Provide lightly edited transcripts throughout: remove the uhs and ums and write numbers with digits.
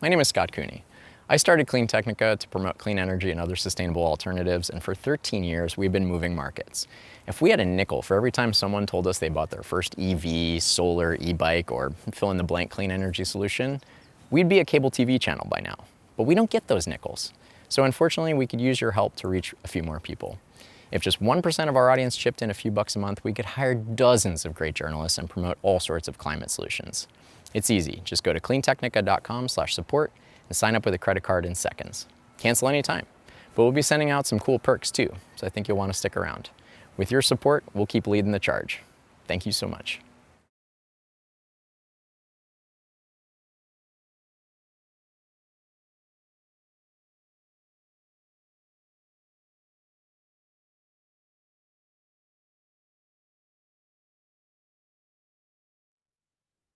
My name is Scott Cooney. I started Clean Technica to promote clean energy and other sustainable alternatives, and for 13 years we've been moving markets. If we had a nickel for every time someone told us they bought their first EV, solar, e-bike, or fill in the blank clean energy solution, we'd be a cable TV channel by now. But we don't get those nickels. So unfortunately, we could use your help to reach a few more people. If just 1% of our audience chipped in a few bucks a month, we could hire dozens of great journalists and promote all sorts of climate solutions. It's easy. Just go to cleantechnica.com/support and sign up with a credit card in seconds. Cancel anytime. But we'll be sending out some cool perks too, so I think you'll want to stick around. With your support, we'll keep leading the charge. Thank you so much.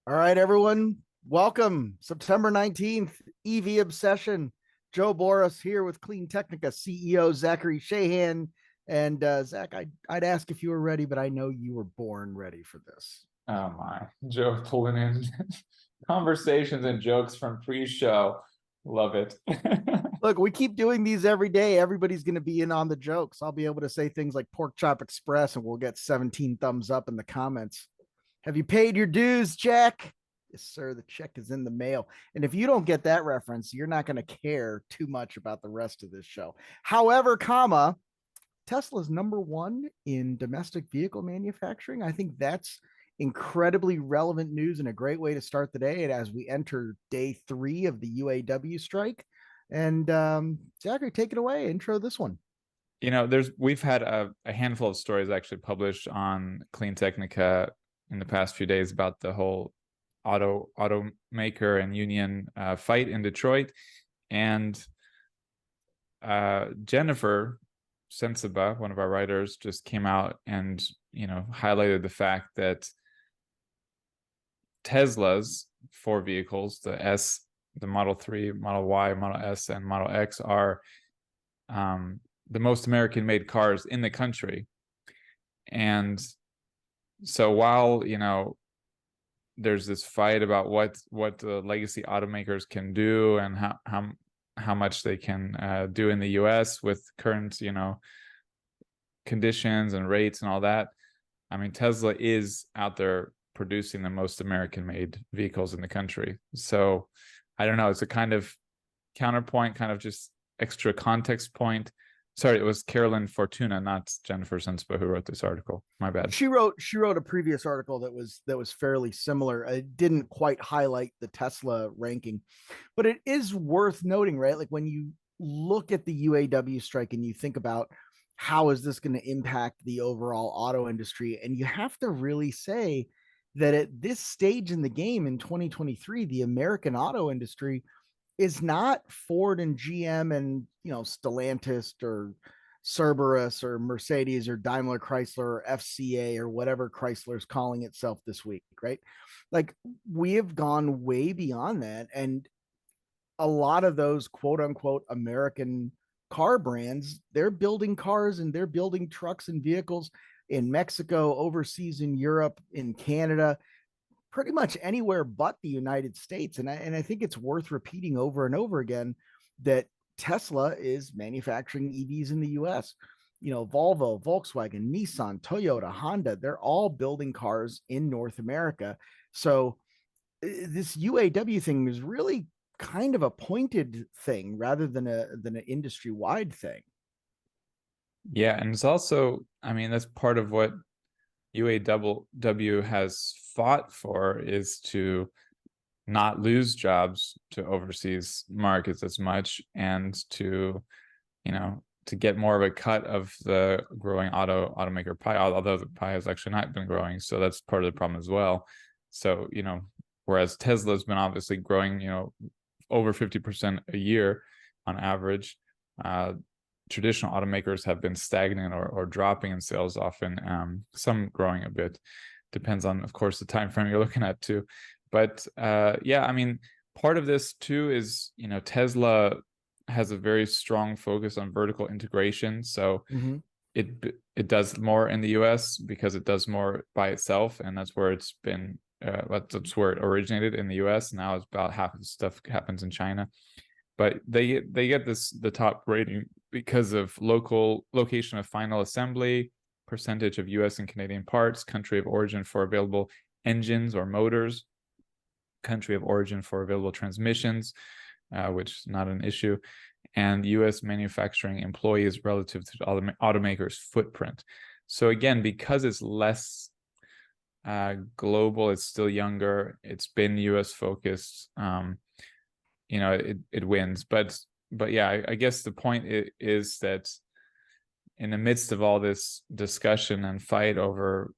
All right, everyone. Welcome. September 19th, EV Obsession. Joe Boris here with Clean Technica CEO Zachary Shahan. And Zach, I'd ask if you were ready, but I know you were born ready for this. Oh my, Joe pulling in conversations and jokes from pre-show. Love it. Look, we keep doing these every day. Everybody's going to be in on the jokes. I'll be able to say things like Pork Chop Express and we'll get 17 thumbs up in the comments. Have you paid your dues, Jack? Yes, sir. The check is in the mail. And if you don't get that reference, you're not going to care too much about the rest of this show. However, Tesla's number one in domestic vehicle manufacturing. I think that's incredibly relevant news and a great way to start the day. And as we enter day 3 of the UAW strike, and Zachary, take it away. Intro this one. We've had a handful of stories actually published on Clean Technica in the past few days about the whole automaker and union fight in Detroit, and Jennifer Sensiba, one of our writers, just came out and highlighted the fact that Tesla's 4 vehicles, the Model 3, Model Y, Model S, and Model X, are the most American-made cars in the country. And so while there's this fight about what the legacy automakers can do and how much they can do in the U.S. with current conditions and rates and all that, I mean, Tesla is out there producing the most American-made vehicles in the country. So I don't know, it's a kind of counterpoint, kind of just extra context point. Sorry, it was Carolyn Fortuna, not Jennifer Sensiba, who wrote this article. My bad. She wrote a previous article that was fairly similar. It didn't quite highlight the Tesla ranking, but it is worth noting, right? Like when you look at the UAW strike and you think about how is this going to impact the overall auto industry, and you have to really say that at this stage in the game in 2023, the American auto industry is not Ford and GM and Stellantis or Cerberus or Mercedes or Daimler Chrysler or FCA or whatever Chrysler's calling itself this week, right? Like we have gone way beyond that, and a lot of those quote unquote American car brands, they're building cars and they're building trucks and vehicles in Mexico, overseas in Europe, in Canada, pretty much anywhere but the United States. And I think it's worth repeating over and over again that Tesla is manufacturing EVs in the US. Volvo, Volkswagen, Nissan, Toyota, Honda, they're all building cars in North America. So this UAW thing is really kind of a pointed thing rather than an industry wide thing. Yeah, and it's also, I mean, that's part of what UAW has fought for, is to not lose jobs to overseas markets as much, and to get more of a cut of the growing automaker pie, although the pie has actually not been growing. So that's part of the problem as well. So whereas Tesla's been obviously growing over 50% a year on average, traditional automakers have been stagnant or dropping in sales often, some growing a bit. Depends on, of course, the time frame you're looking at too. But yeah, I mean, part of this too is Tesla has a very strong focus on vertical integration. So it does more in the US because it does more by itself, and that's where it's been that's where it originated in the US. Now it's about half of the stuff happens in China. But they get the top rating because of location of final assembly, percentage of US and Canadian parts, country of origin for available engines or motors, country of origin for available transmissions, which is not an issue, and US manufacturing employees relative to the automaker's footprint. So again, because it's less global, it's still younger, it's been US focused, it wins. But yeah, I guess the point is that in the midst of all this discussion and fight over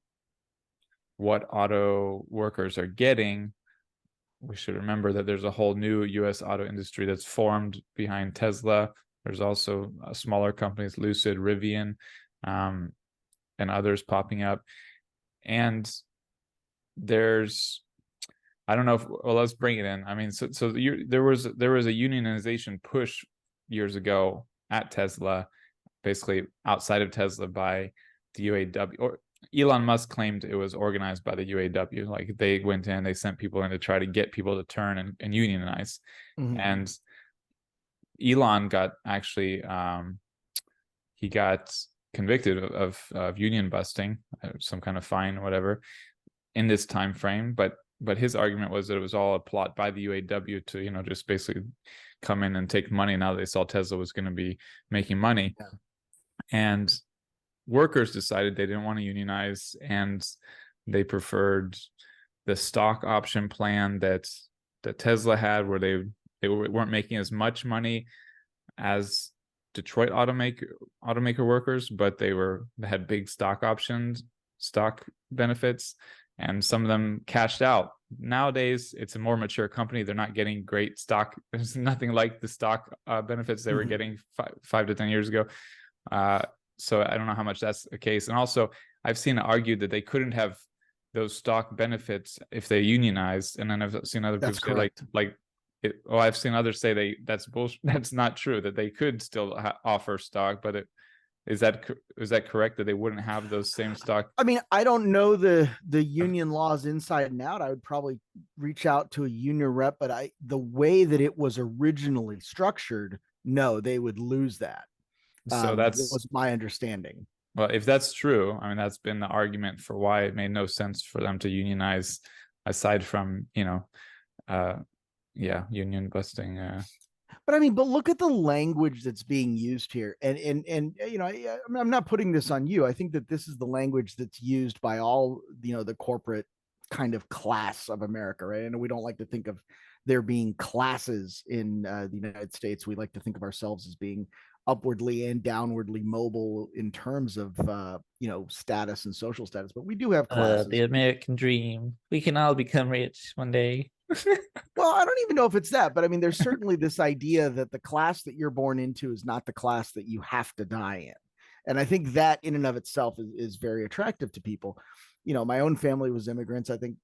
what auto workers are getting, we should remember that there's a whole new US auto industry that's formed behind Tesla. There's also smaller companies, Lucid, Rivian, and others popping up. And there's, I don't know if, well, let's bring it in. I mean, there was a unionization push years ago at Tesla, basically outside of Tesla, by the UAW, or Elon Musk claimed it was organized by the UAW. Like they went in, they sent people in to try to get people to turn and unionize. Mhm. And Elon got actually, he got convicted of union busting, some kind of fine or whatever, in this time frame. But his argument was that it was all a plot by the UAW to, just basically come in and take money now that they saw Tesla was going to be making money. Yeah. And workers decided they didn't want to unionize, and they preferred the stock option plan that Tesla had, where they weren't making as much money as Detroit automaker workers, but they had big stock options, stock benefits, and some of them cashed out. Nowadays, it's a more mature company. They're not getting great stock. There's nothing like the stock benefits they were getting 5 to 10 years ago. So I don't know how much that's the case. And also, I've seen it argued that they couldn't have those stock benefits if they unionized. And then I've seen other people say I've seen others say that's bullshit. That's not true. That they could still offer stock, but is that correct, that they wouldn't have those same stock? I mean, I don't know the union laws inside and out. I would probably reach out to a union rep, but the way that it was originally structured, no, they would lose that. So that was my understanding. Well, if that's true, I mean, that's been the argument for why it made no sense for them to unionize, aside from, union busting. But I mean, but look at the language that's being used here. And I'm not putting this on you. I think that this is the language that's used by all, the corporate kind of class of America, right? And we don't like to think of there being classes in the United States. We like to think of ourselves as being upwardly and downwardly mobile in terms of status and social status, but we do have classes. The American dream. We can all become rich one day. Well, I don't even know if it's that, but I mean, there's certainly this idea that the class that you're born into is not the class that you have to die in. And I think that in and of itself is very attractive to people. My own family was immigrants. I think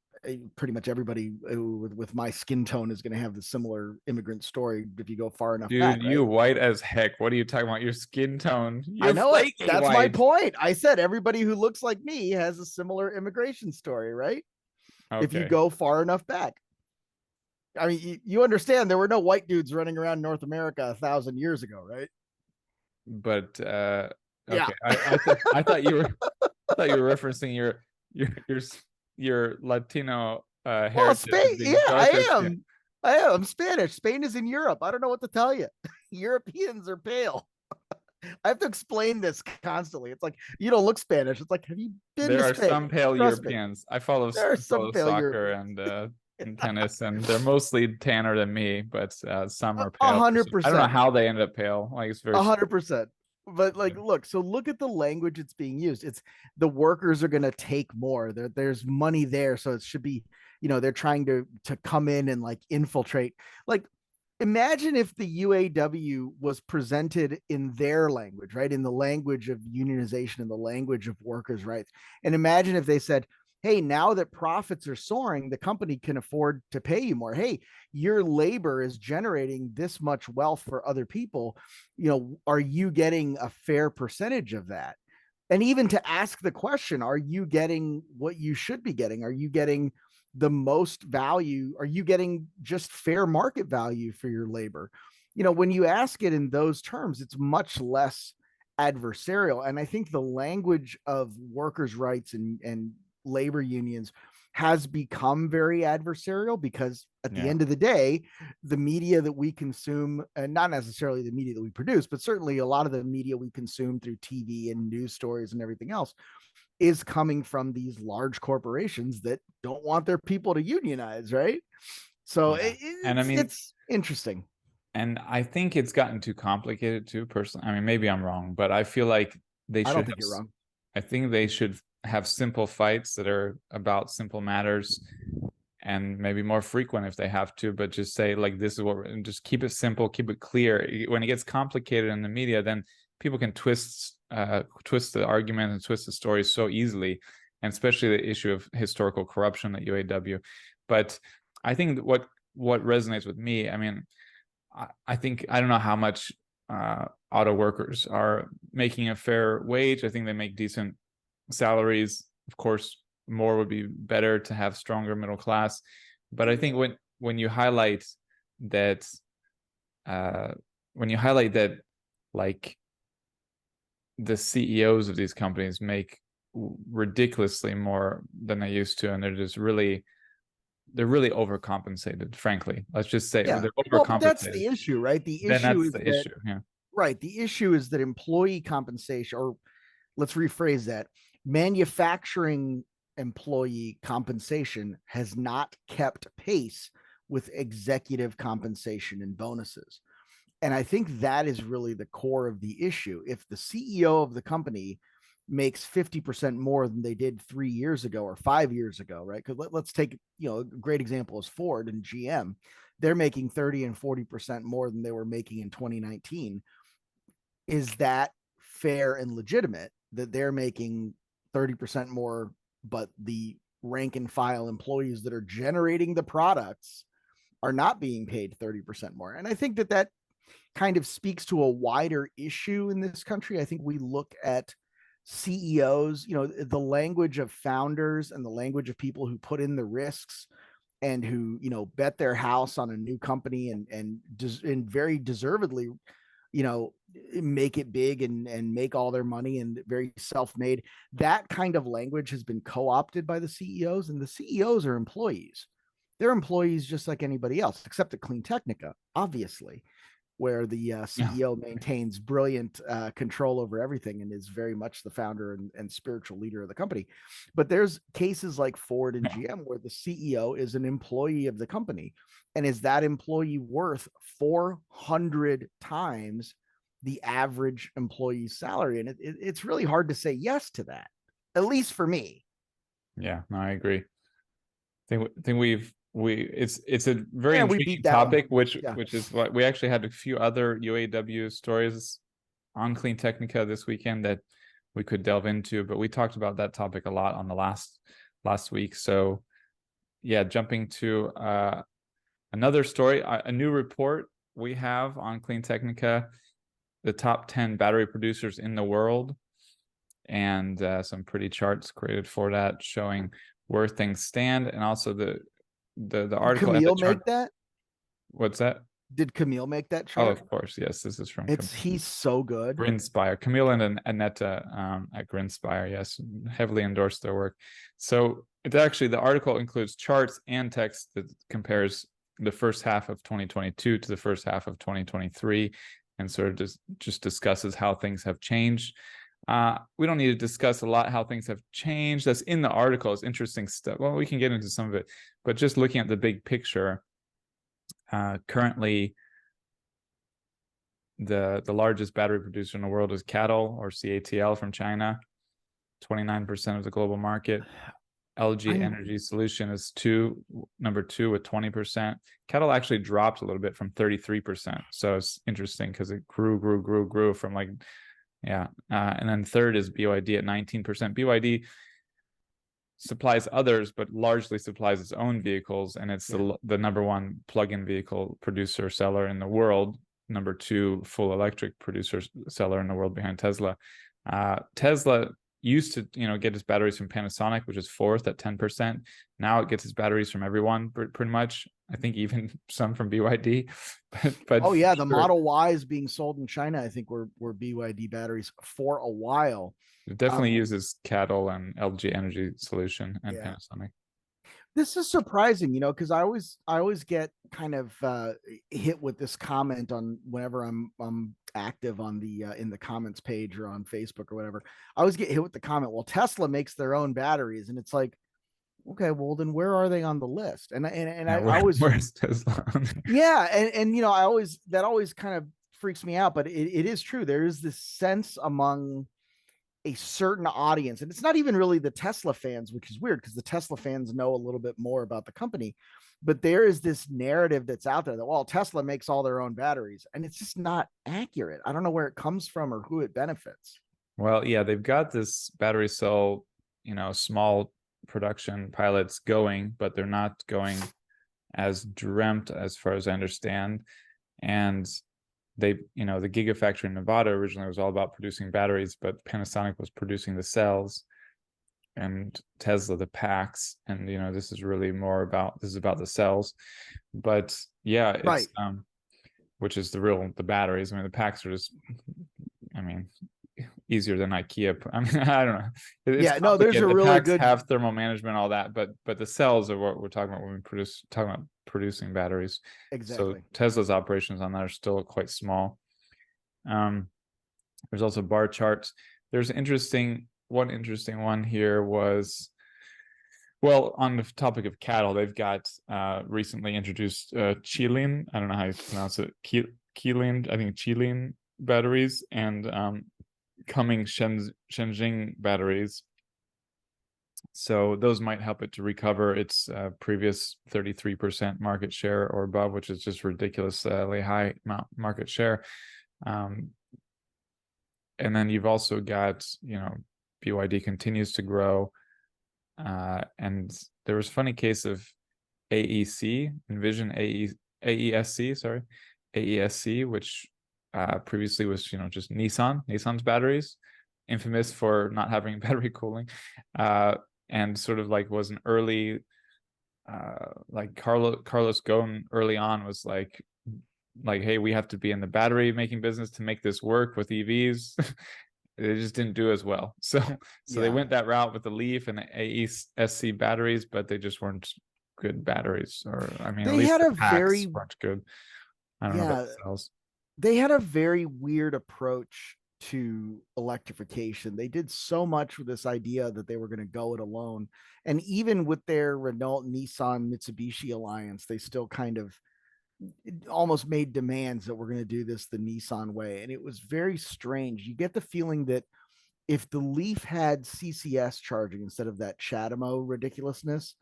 pretty much everybody with my skin tone is going to have the similar immigrant story if you go far enough Dude, back, you right? white as heck. What are you talking about? Your skin tone. I know it. That's white. My point. I said everybody who looks like me has a similar immigration story, right? Okay. If you go far enough back. I mean, you understand there were no white dudes running around North America 1,000 years ago, right? But okay, yeah. I thought you were referencing your Latino heritage. Well, Spain, yeah, I am. I'm Spanish. Spain is in Europe. I don't know what to tell you. Europeans are pale. I have to explain this constantly. It's like, you don't look Spanish. It's like, have you been to Spain? There are some pale Europeans. I follow soccer and tennis, and they're mostly tanner than me, but some are pale. 100%. I don't know how they end up pale. Like, it's very 100%. But look at the language it's being used. It's the workers are going to take more. There's money there, so it should be, they're trying to come in and like infiltrate. Like, imagine if the UAW was presented in their language, right? In the language of unionization, in the language of workers' rights. And imagine if they said, hey, now that profits are soaring, the company can afford to pay you more. Hey, your labor is generating this much wealth for other people. Are you getting a fair percentage of that? And even to ask the question, are you getting what you should be getting? Are you getting the most value? Are you getting just fair market value for your labor? When you ask it in those terms, it's much less adversarial. And I think the language of workers' rights and labor unions has become very adversarial, because at the end of the day, the media that we consume, and not necessarily the media that we produce, but certainly a lot of the media we consume through TV and news stories and everything else, is coming from these large corporations that don't want their people to unionize, right? So And I mean, it's interesting. And I think it's gotten too complicated too, personally. I mean, maybe I'm wrong, but I feel like they I should don't think have, you're wrong. I think they should have simple fights that are about simple matters, and maybe more frequent if they have to, but just say like, this is what and just keep it simple, keep it clear. When it gets complicated in the media, then people can twist the argument and twist the story so easily, and especially the issue of historical corruption at UAW. But I think what resonates with me, I mean, I think, I don't know how much auto workers are making a fair wage. I think they make decent salaries. Of course, more would be better to have stronger middle class. But I think when you highlight that, like the CEOs of these companies make ridiculously more than they used to, and they're really overcompensated, frankly. Let's just say they're overcompensated. Well, but that's the issue, right? The issue is that, yeah. Right. The issue is that employee compensation, or let's rephrase that, manufacturing employee compensation has not kept pace with executive compensation and bonuses. And I think that is really the core of the issue. If the CEO of the company makes 50% more than they did 3 years ago or 5 years ago, right? Because let's take, a great example is Ford and GM. They're making 30 and 40% more than they were making in 2019. Is that fair and legitimate that they're making 30% more, but the rank and file employees that are generating the products are not being paid 30% more? And I think that kind of speaks to a wider issue in this country. I think we look at CEOs, the language of founders and the language of people who put in the risks and who, bet their house on a new company and very deservedly, make it big and make all their money and very self-made. That kind of language has been co-opted by the CEOs, and the CEOs are employees. They're employees just like anybody else, except at Clean Technica, obviously, where the CEO maintains brilliant control over everything and is very much the founder and spiritual leader of the company. But there's cases like Ford and GM where the CEO is an employee of the company. And is that employee worth 400 times the average employee's salary? And it's really hard to say yes to that, at least for me. Yeah, no, I agree. I think it's a very intriguing topic, which is what we actually had a few other UAW stories on Clean Technica this weekend that we could delve into, but we talked about that topic a lot on the last week. So yeah, jumping to another story, a new report we have on Clean Technica, the top 10 battery producers in the world, and some pretty charts created for that showing where things stand, and also the article. Did Camille make that? What's that? Did Camille make that chart? Oh, of course, yes. This is from he's so good. Grinspire, Camille and Aneta at Grinspire, yes, heavily endorsed their work. So it's actually, the article includes charts and text that compares the first half of 2022 to the first half of 2023, and sort of just discusses how things have changed. We don't need to discuss a lot how things have changed. That's in the article. It's interesting stuff. Well, we can get into some of it, but just looking at the big picture, currently the largest battery producer in the world is CATL, or CATL, from China, 29% of the global market. LG Energy Solution is number two with 20%. CATL actually dropped a little bit from 33%. So it's interesting because it grew from like, and then third is BYD at 19%. BYD supplies others, but largely supplies its own vehicles, and it's the number one plug-in vehicle producer seller in the world, number two full electric producer seller in the world behind Tesla. Tesla used to, get its batteries from Panasonic, which is fourth at 10%. Now it gets its batteries from everyone, pretty much. I think even some from BYD. But oh yeah, the Model Ys being sold in China, I think were BYD batteries for a while. it definitely uses Cattle and LG Energy Solution and Panasonic. This is surprising, because I always get kind of hit with this comment on whenever I'm active on the in the comments page or on Facebook or whatever. I always get hit with the comment, well, Tesla makes their own batteries, and it's like, okay, well then where are they on the list? And I always, where's Tesla? yeah, and I always, that always kind of freaks me out, but it is true. There is this sense among a certain audience, and it's not even really the Tesla fans, which is weird because the Tesla fans know a little bit more about the company, but there is this narrative that's out there that, well, Tesla makes all their own batteries, and it's just not accurate. I don't know where it comes from or who it benefits. Well, yeah, they've got this battery cell, small production pilots going, but they're not going as dreamt as far as I understand. And they, the Gigafactory in Nevada originally was all about producing batteries, but Panasonic was producing the cells and Tesla the packs. And, this is really about the cells. But yeah, it's, right. Which is the batteries. I mean, the packs are just, easier than IKEA. I mean, I don't know. Yeah, no, there's a really packs good have thermal management, all that, but the cells are what we're talking about when we talking about producing batteries. Exactly. So Tesla's operations on that are still quite small. There's also bar charts. There's one interesting one here was, well, on the topic of cattle, they've got recently introduced Qilin. I don't know how you pronounce it. Qilin, I think Qilin batteries, and coming Shenzhen batteries. So those might help it to recover its previous 33% market share or above, which is just ridiculously high market share. And then you've also got, BYD continues to grow. And there was a funny case of AEC, Envision AESC, sorry, AESC, which previously was, just Nissan's batteries, infamous for not having battery cooling, and sort of like was an early, like Carlos Ghosn early on was like, hey, we have to be in the battery making business to make this work with EVs. They just didn't do as well. So they went that route with the Leaf and the AESC batteries, but they just weren't good batteries. Or at least the packs weren't good. I don't know about the cells. They had a very weird approach to electrification. They did so much with this idea that they were going to go it alone. And even with their Renault, Nissan, Mitsubishi alliance, they still kind of almost made demands that we're going to do this the Nissan way. And it was very strange. You get the feeling that if the Leaf had CCS charging instead of that CHAdeMO ridiculousness,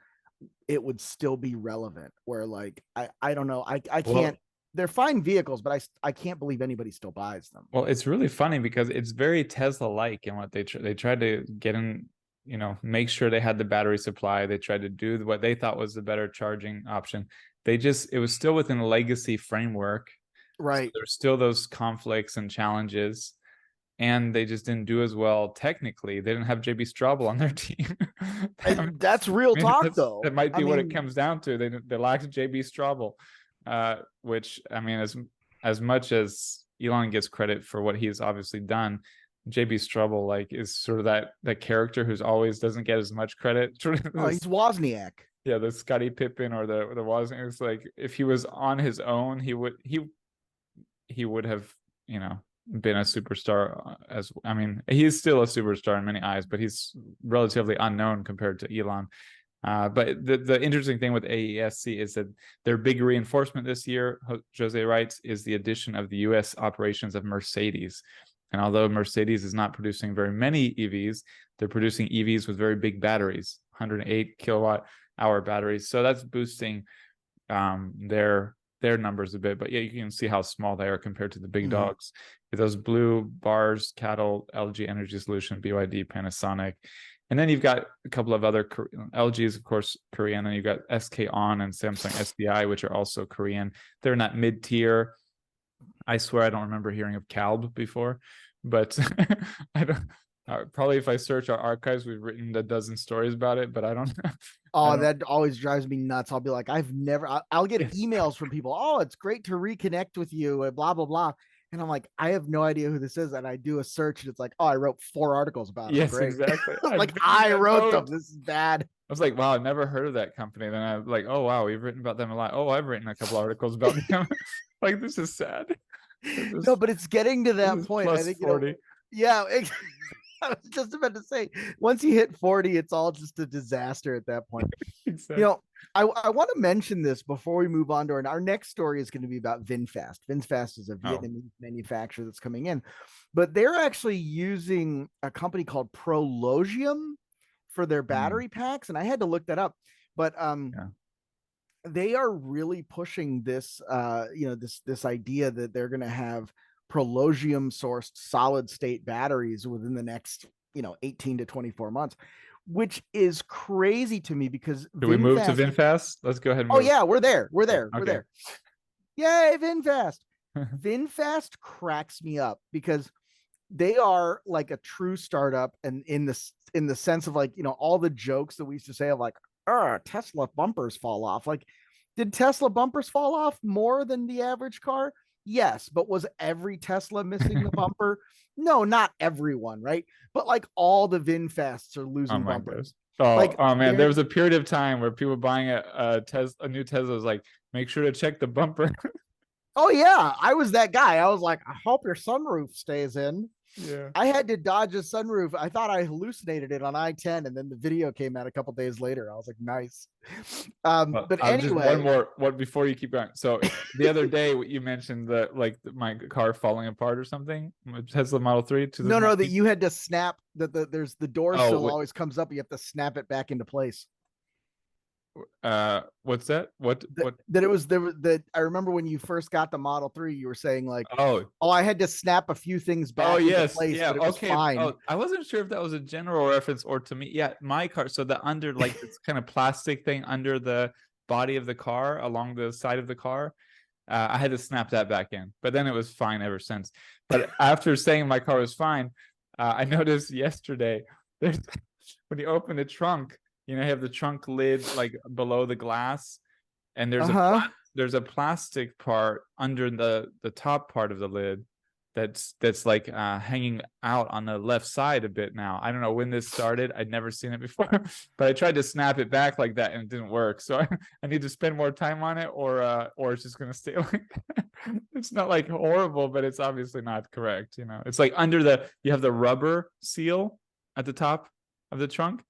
it would still be relevant. Where like, I don't know. I can't, well, they're fine vehicles, but I can't believe anybody still buys them. Well, it's really funny because it's very Tesla-like in what they tried to get in, make sure they had the battery supply. They tried to do what they thought was the better charging option. It was still within a legacy framework. Right. So there's still those conflicts and challenges, and they just didn't do as well technically. They didn't have JB Straubel on their team. That's real talk, though. That might be what it comes down to. They lacked JB Straubel. Which as much as Elon gets credit for what he's obviously done, JB Straubel is sort of that character who's always doesn't get as much credit. Oh, he's Wozniak. Yeah, the Scottie Pippen or the Wozniak. It's like if he was on his own, he would have been a superstar. He's still a superstar in many eyes, but he's relatively unknown compared to Elon. But the interesting thing with AESC is that their big reinforcement this year, Jose writes, is the addition of the U.S. operations of Mercedes. And although Mercedes is not producing very many EVs, they're producing EVs with very big batteries, 108 kilowatt hour batteries. So that's boosting their numbers a bit. But yeah, you can see how small they are compared to the big dogs. Those blue bars, Cattle, LG Energy Solution, BYD, Panasonic. And then you've got a couple of other LG is of course Korean, and you've got SK On and Samsung SDI, which are also Korean. They're in that mid-tier. I swear I don't remember hearing of Calb before, but Probably if I search our archives, we've written a dozen stories about it, but I don't know. Oh, that always drives me nuts. I'll be like, I'll get emails from people. Oh, it's great to reconnect with you and blah, blah, blah. And I'm like, I have no idea who this is. And I do a search and it's like, oh, I wrote 4 articles about it. Yes, Great. exactly. Like I wrote them. This is bad. I was like, wow, I've never heard of that company. Then I'm like, oh wow, we've written about them a lot. Oh, I've written a couple articles about them. Like, this is sad. No, but it's getting to that point. I think 40. Yeah, I was just about to say, once you hit 40, it's all just a disaster at that point. Exactly. I want to mention this before we move on to our next story is going to be about VinFast. VinFast is a Vietnamese manufacturer that's coming in, but they're actually using a company called Prologium for their battery packs. And I had to look that up, but they are really pushing this, this idea that they're going to have Prologium sourced solid state batteries within the next 18 to 24 months, which is crazy to me because do we move to VinFast? Let's go ahead and move. Oh yeah, we're there. We're there. Yay, VinFast. VinFast cracks me up because they are like a true startup, and in the sense of like, all the jokes that we used to say of like, Tesla bumpers fall off. Like, did Tesla bumpers fall off more than the average car? Yes, but was every Tesla missing the bumper? No, not everyone, right? But like all the VinFasts are losing bumpers. Oh man, there was a period of time where people buying a new Tesla was like, make sure to check the bumper. Oh yeah, I was that guy. I was like, I hope your sunroof stays in. Yeah, I had to dodge a sunroof. I thought I hallucinated it on I-10, and then the video came out a couple days later. I was like, nice. But anyway, just one before you keep going. So the other day, you mentioned that my car falling apart or something. Tesla Model 3. No, that you had to snap there's the door sill always comes up. You have to snap it back into place. What's that? That it was that I remember when you first got the Model 3, you were saying like, oh, I had to snap a few things back into place, yeah, but it was fine. Oh, I wasn't sure if that was a general reference or to me. Yeah, my car. So the under this kind of plastic thing under the body of the car along the side of the car, I had to snap that back in, but then it was fine ever since. But after saying my car was fine, I noticed yesterday when you open the trunk, you have the trunk lid like below the glass, and there's a plastic part under the top part of the lid that's like hanging out on the left side a bit now. I don't know when this started. I'd never seen it before, but I tried to snap it back like that and it didn't work. So I need to spend more time on it, or it's just gonna stay like that. It's not like horrible, but it's obviously not correct. It's like you have the rubber seal at the top of the trunk,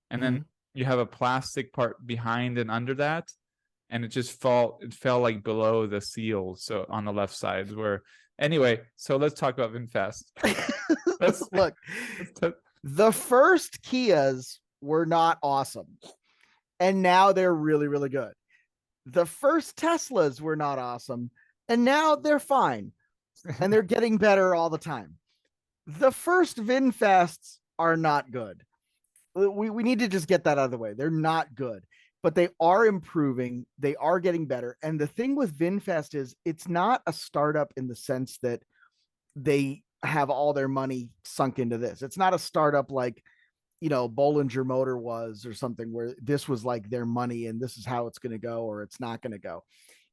and then you have a plastic part behind and under that, and it fell like below the seal, so on the left side. Anyway, so let's talk about VinFast. Look, the first Kias were not awesome, and now they're really, really good. The first Teslas were not awesome, and now they're fine, and they're getting better all the time. The first VinFasts are not good. We need to just get that out of the way. They're not good, but they are improving. They are getting better. And the thing with VinFast is it's not a startup in the sense that they have all their money sunk into this. It's not a startup like, Bollinger Motor was or something, where this was like their money and this is how it's going to go or it's not going to go.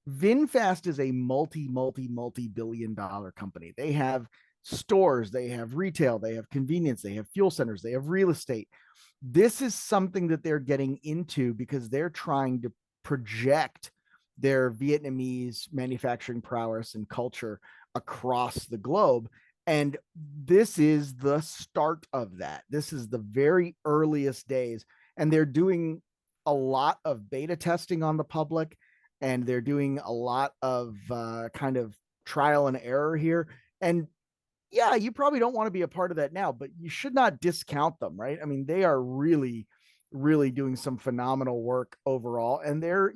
VinFast is a multi-billion-dollar company. They have stores, they have retail, they have convenience, they have fuel centers, they have real estate. This is something that they're getting into because they're trying to project their Vietnamese manufacturing prowess and culture across the globe. And this is the start of that. This is the very earliest days. And they're doing a lot of beta testing on the public, and they're doing a lot of kind of trial and error here. And yeah, you probably don't want to be a part of that now, but you should not discount them, right? I mean, they are really, really doing some phenomenal work overall, and they're,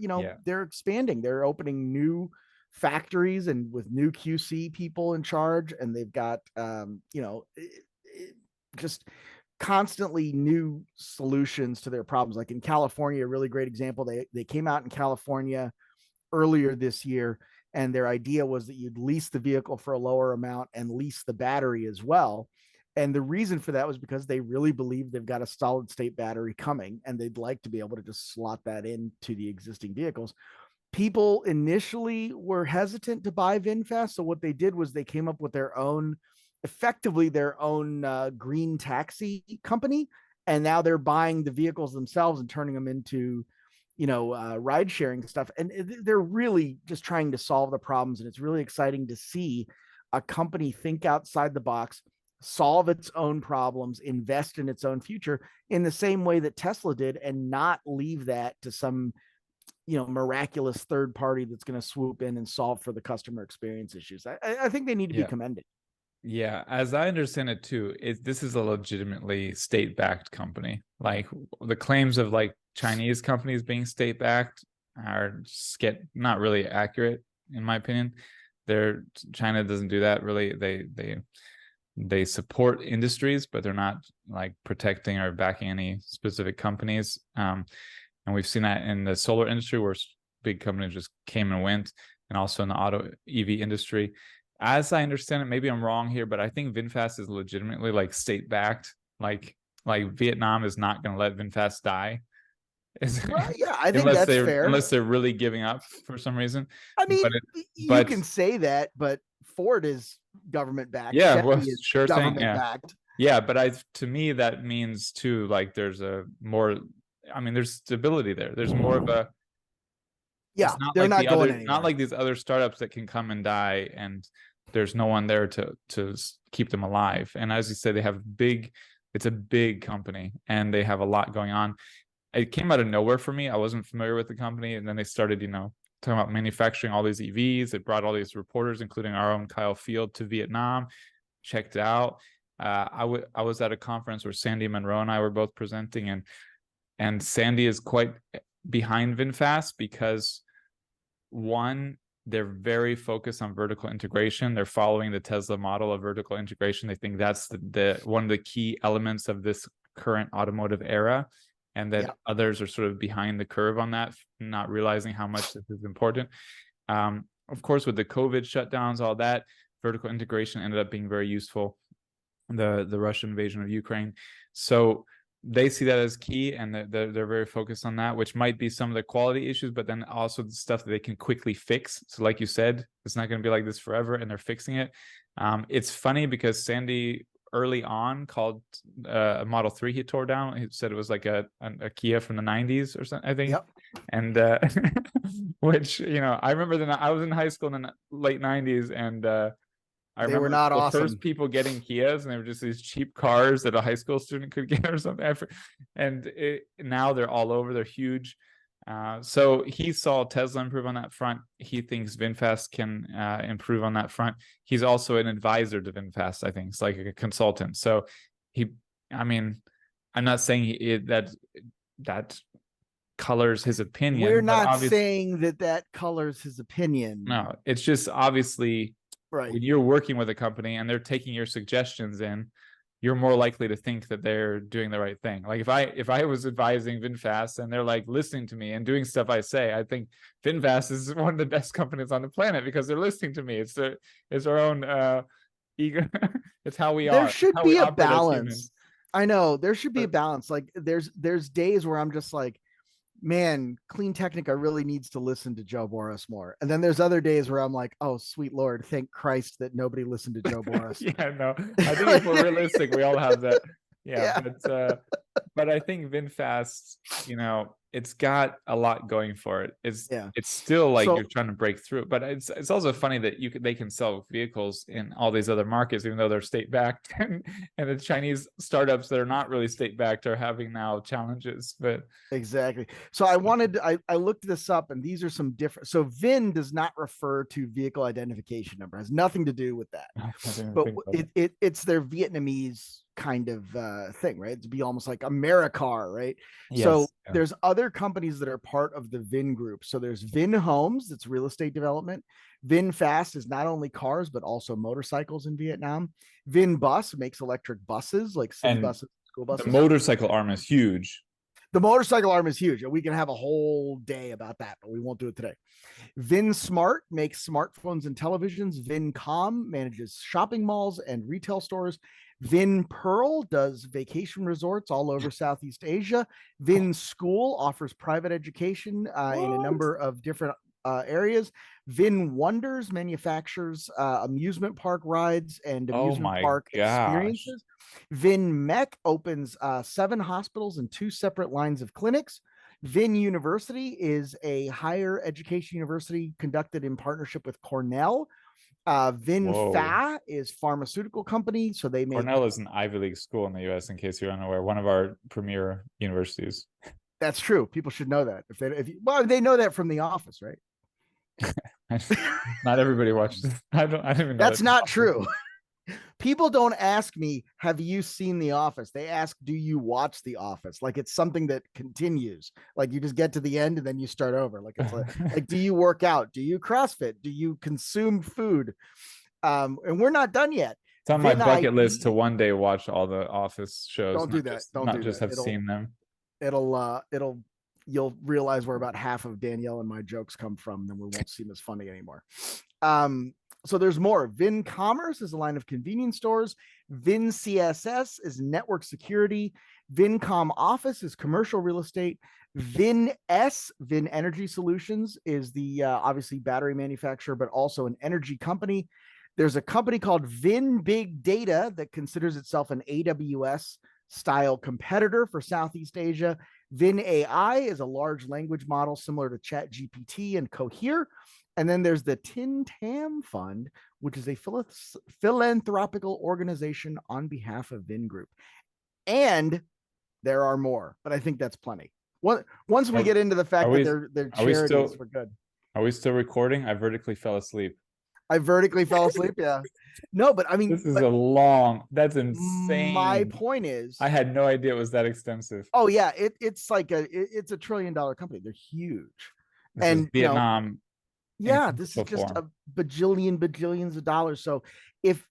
they're expanding. They're opening new factories and with new QC people in charge, and they've got, just constantly new solutions to their problems. Like in California, a really great example. They came out in California earlier this year, and their idea was that you'd lease the vehicle for a lower amount and lease the battery as well. And the reason for that was because they really believe they've got a solid state battery coming, and they'd like to be able to just slot that into the existing vehicles. People initially were hesitant to buy VinFast. So what they did was they came up with their own, effectively their own green taxi company. And now they're buying the vehicles themselves and turning them into, ride sharing stuff. And they're really just trying to solve the problems. And it's really exciting to see a company think outside the box, solve its own problems, invest in its own future in the same way that Tesla did, and not leave that to some miraculous third party that's going to swoop in and solve for the customer experience issues. I think they need to be commended. Yeah, as I understand it too, this is a legitimately state-backed company. Like the claims of like Chinese companies being state-backed are just not really accurate, in my opinion. China doesn't do that really. They support industries, but they're not like protecting or backing any specific companies. And we've seen that in the solar industry, where big companies just came and went, and also in the auto EV industry. As I understand it, maybe I'm wrong here, but I think VinFast is legitimately like state backed. Like Vietnam is not going to let VinFast die. Well, yeah, I think that's fair. Unless they're really giving up for some reason. I mean, you can say that, but Ford is government backed. Yeah, Chevy well, is sure government thing. Yeah. backed. Yeah, but to me that means too, like there's stability there. There's more of a they're not going anywhere. Not like these other startups that can come and die and there's no one there to keep them alive. And as you said, it's a big company and they have a lot going on. It came out of nowhere for me. I wasn't familiar with the company, and then they started, talking about manufacturing all these EVs. It brought all these reporters, including our own Kyle Field, to Vietnam, checked it out. I was at a conference where Sandy Monroe and I were both presenting, and Sandy is quite behind VinFast because, one, they're very focused on vertical integration. They're following the Tesla model of vertical integration. They think that's the one of the key elements of this current automotive era, and that others are sort of behind the curve on that, not realizing how much this is important. Of course, with the COVID shutdowns, all that, vertical integration ended up being very useful. The Russian invasion of Ukraine. So they see that as key, and they're very focused on that, which might be some of the quality issues, but then also the stuff that they can quickly fix. So like you said, it's not going to be like this forever, and they're fixing it. It's funny because Sandy early on called a Model 3 he tore down. He said it was like a Kia from the 90s or something, I think. Yep. And which, I remember I was in high school in the late 90s, and I remember were not the awesome. first people getting Kias, and they were just these cheap cars that a high school student could get or something. And now they're all over. They're huge. So he saw Tesla improve on that front. He thinks VinFast can improve on that front. He's also an advisor to VinFast, I think. It's like a consultant. So I'm not saying that colors his opinion. We're not saying that colors his opinion. No, it's just obviously... Right. When you're working with a company and they're taking your suggestions in, you're more likely to think that they're doing the right thing. Like if I was advising VinFast and they're like listening to me and doing stuff I say, I think VinFast is one of the best companies on the planet because they're listening to me. It's our own ego. It's how we are. There should be a balance. I know there should be a balance. Like there's days where I'm just like, man, Clean Technica really needs to listen to Joe Boris more. And then there's other days where I'm like, oh, sweet Lord, thank Christ that nobody listened to Joe Boris. Yeah, no, I think if we're realistic, we all have that. Yeah. But I think VinFast, it's got a lot going for it. It's still like you're trying to break through, but it's also funny that they can sell vehicles in all these other markets, even though they're state backed, and the Chinese startups that are not really state backed are having now challenges. But exactly. So I looked this up, and these are some different. So VIN does not refer to vehicle identification number; it has nothing to do with that. But it's their Vietnamese kind of thing, right? To be almost like AmeriCar, right? Yes, so there's other companies that are part of the VIN group. So there's VIN Homes, that's real estate development. VinFast is not only cars but also motorcycles in Vietnam. VinBus makes electric buses, like city buses, school buses. The motorcycle arm is huge. The motorcycle arm is huge, and we can have a whole day about that, but we won't do it today. VinSmart makes smartphones and televisions. VinCom manages shopping malls and retail stores. VinPearl does vacation resorts all over Southeast Asia. VinSchool offers private education in a number of different areas. VinWonders manufactures amusement park rides and Oh amusement my park gosh. experiences. VinMech opens 7 hospitals and 2 separate lines of clinics. Vin University is a higher education university conducted in partnership with Cornell. Whoa. VinFast is pharmaceutical company, so they make. Cornell is an Ivy League school in the U.S. In case you're unaware, one of our premier universities. That's true. People should know that. Well, they know that from The Office, right? Not everybody watches. I don't even know. That's not true. People don't ask me, have you seen The Office? They ask, do you watch The Office? Like it's something that continues. Like you just get to the end and then you start over. Like it's like do you work out? Do you CrossFit? Do you consume food? And we're not done yet. It's on my bucket list to one day watch all the Office shows. Don't do that. Not just have seen them. You'll realize where about half of Danielle and my jokes come from, then we won't seem as funny anymore. So there's more. Vin Commerce is a line of convenience stores. Vin CSS is network security. Vincom Office is commercial real estate. Vin Energy Solutions, is the obviously battery manufacturer, but also an energy company. There's a company called Vin Big Data that considers itself an AWS style competitor for Southeast Asia. Vin AI is a large language model similar to ChatGPT and Cohere. And then there's the Tin Tam Fund, which is a philanthropical organization on behalf of Vin Group. And there are more, but I think that's plenty. Once we get into the fact that they're charities, we're good. Are we still recording? I vertically fell asleep. I vertically fell asleep. Yeah. No, but I mean, this is that's insane. My point is, I had no idea it was that extensive. Oh yeah. It's like it's $1 trillion company. They're huge. This is Vietnam. Yeah, this is just a bajillions of dollars. So if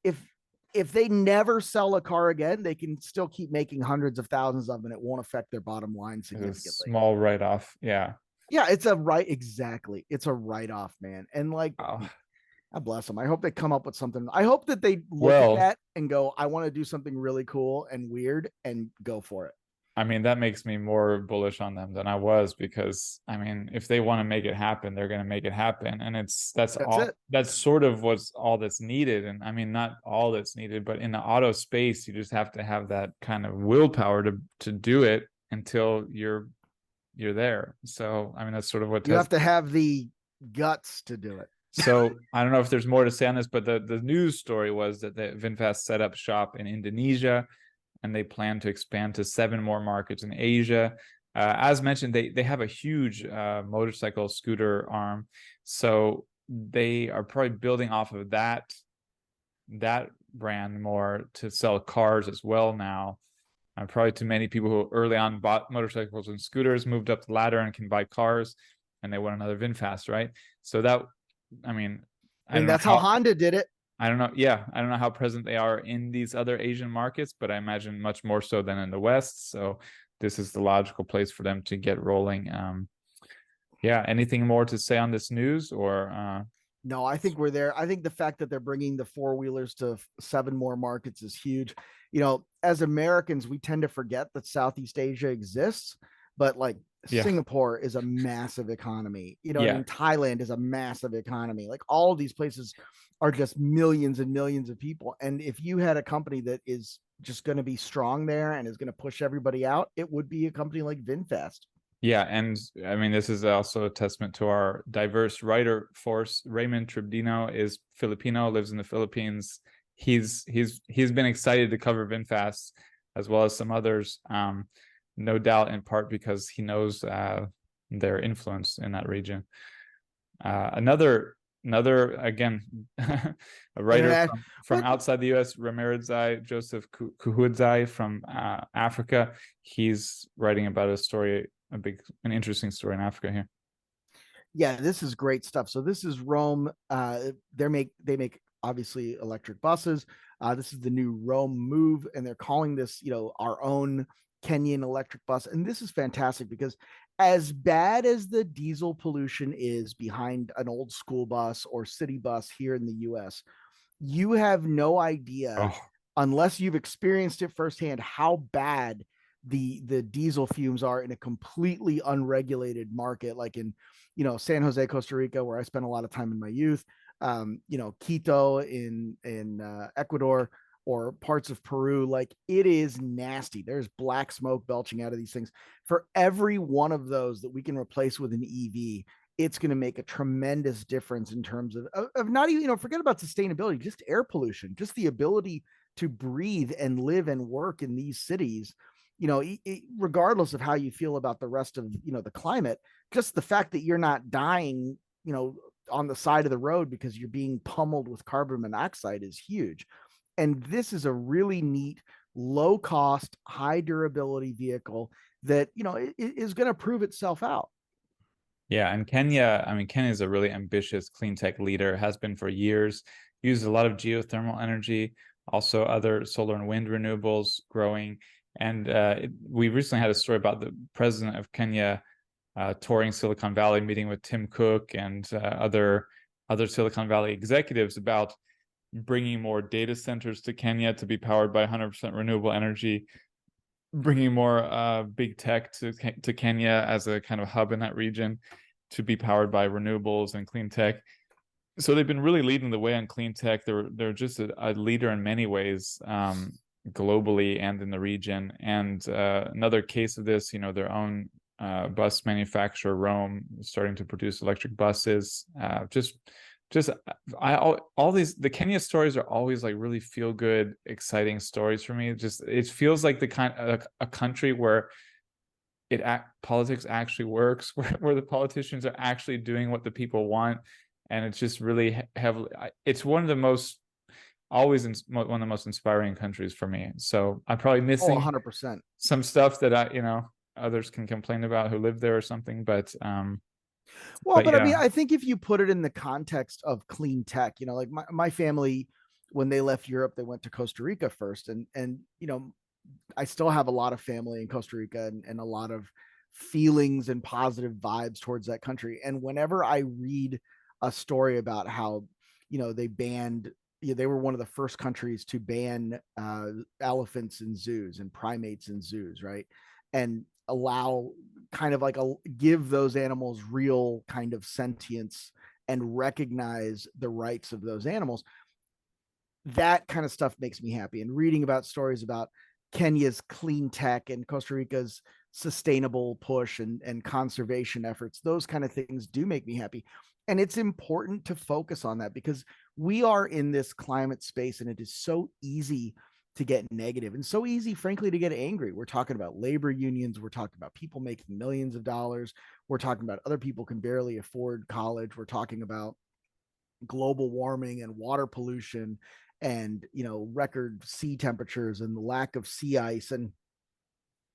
they never sell a car again, they can still keep making hundreds of thousands of them, and it won't affect their bottom line significantly. It's a small write-off. Yeah. Yeah, exactly. It's a write-off, man. And like, God bless them. I hope they come up with something. I hope that they look at that and go, I want to do something really cool and weird, and go for it. I mean, that makes me more bullish on them than I was, because I mean, if they want to make it happen, they're going to make it happen. And that's sort of what's all that's needed. And I mean, not all that's needed, but in the auto space, you just have to have that kind of willpower to do it until you're there. So, I mean, that's sort of what you have to have, the guts to do it. So I don't know if there's more to say on this, but the news story was that the VinFast set up shop in Indonesia, and they plan to expand to 7 more markets in Asia. As mentioned, they have a huge motorcycle scooter arm, so they are probably building off of that brand more to sell cars as well now. Probably too many people who early on bought motorcycles and scooters moved up the ladder and can buy cars, and they want another VinFast, right? So that, I mean that's how Honda did it. I don't know. Yeah, I don't know how present they are in these other Asian markets, but I imagine much more so than in the West. So this is the logical place for them to get rolling. Yeah. Anything more to say on this news, or? No, I think we're there. I think the fact that they're bringing the 4-wheelers to 7 more markets is huge. You know, as Americans, we tend to forget that Southeast Asia exists, but like Singapore is a massive economy. You know, and Thailand is a massive economy. Like all of these places are just millions and millions of people. And if you had a company that is just going to be strong there and is going to push everybody out, it would be a company like VinFast. Yeah, and I mean, this is also a testament to our diverse writer force. Raymond Tribdino is Filipino, lives in the Philippines. He's been excited to cover VinFast as well as some others, no doubt in part because he knows their influence in that region. Another again, a writer from outside the U.S., Ramirezai, Joseph Kuhudzai from Africa. He's writing about a story, an interesting story in Africa here. Yeah, this is great stuff. So this is Rome. They make obviously electric buses. This is the new Rome Move, and they're calling this, our own Kenyan electric bus. And this is fantastic because as bad as the diesel pollution is behind an old school bus or city bus here in the US, you have no idea, Oh, unless you've experienced it firsthand, how bad the diesel fumes are in a completely unregulated market like in, San Jose, Costa Rica, where I spent a lot of time in my youth, Quito in Ecuador, or parts of Peru. Like, it is nasty. There's black smoke belching out of these things. For every one of those that we can replace with an EV, it's going to make a tremendous difference in terms of not even, forget about sustainability, just air pollution, just the ability to breathe and live and work in these cities. Regardless of how you feel about the rest of, the climate, just the fact that you're not dying, on the side of the road because you're being pummeled with carbon monoxide is huge. And this is a really neat, low cost, high durability vehicle that, is going to prove itself out. yeah, and Kenya, I mean, Kenya is a really ambitious clean tech leader, has been for years, uses a lot of geothermal energy, also other solar and wind renewables growing. And we recently had a story about the president of Kenya touring Silicon Valley, meeting with Tim Cook and other Silicon Valley executives about bringing more data centers to Kenya to be powered by 100% renewable energy, bringing more big tech to Kenya as a kind of hub in that region to be powered by renewables and clean tech. So they've been really leading the way on clean tech. They're just a leader in many ways, globally and in the region. And another case of this, their own bus manufacturer, Rome, starting to produce electric buses. All these, the Kenya stories are always like really feel good, exciting stories for me. Just, it feels like the kind of a country where politics actually works, where the politicians are actually doing what the people want, and it's just really heavily. It's one of the most one of the most inspiring countries for me. So I'm probably missing 100%. some stuff that others can complain about who live there or something, but Well, but I mean, yeah. I think if you put it in the context of clean tech, like my family, when they left Europe, they went to Costa Rica first. And I still have a lot of family in Costa Rica and a lot of feelings and positive vibes towards that country. And whenever I read a story about how, they banned, they were one of the first countries to ban elephants in zoos and primates in zoos, right? And allow kind of like give those animals real kind of sentience and recognize the rights of those animals. That kind of stuff makes me happy. And reading about stories about Kenya's clean tech and Costa Rica's sustainable push and conservation efforts, those kind of things do make me happy. And it's important to focus on that because we are in this climate space and it is so easy to get negative and so easy, frankly, to get angry. We're talking about labor unions. We're talking about people making millions of dollars. We're talking about other people can barely afford college. We're talking about global warming and water pollution and, record sea temperatures and the lack of sea ice and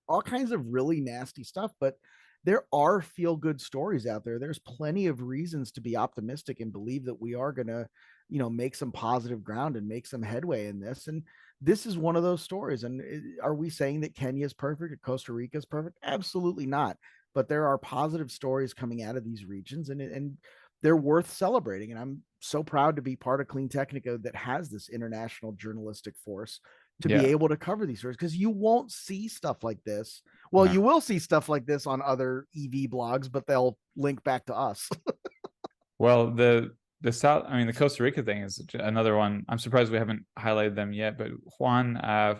all kinds of really nasty stuff. But there are feel good stories out there. There's plenty of reasons to be optimistic and believe that we are going to, make some positive ground and make some headway in this. And this is one of those stories. And are we saying that Kenya is perfect or Costa Rica is perfect? Absolutely not. But there are positive stories coming out of these regions and they're worth celebrating. And I'm so proud to be part of Clean Technica that has this international journalistic force to be Yeah, able to cover these stories, because you won't see stuff like this. Well, no. you will see stuff like this on other EV blogs, but they'll link back to us. Well, the South, I mean, the Costa Rica thing is another one. I'm surprised we haven't highlighted them yet, but Juan,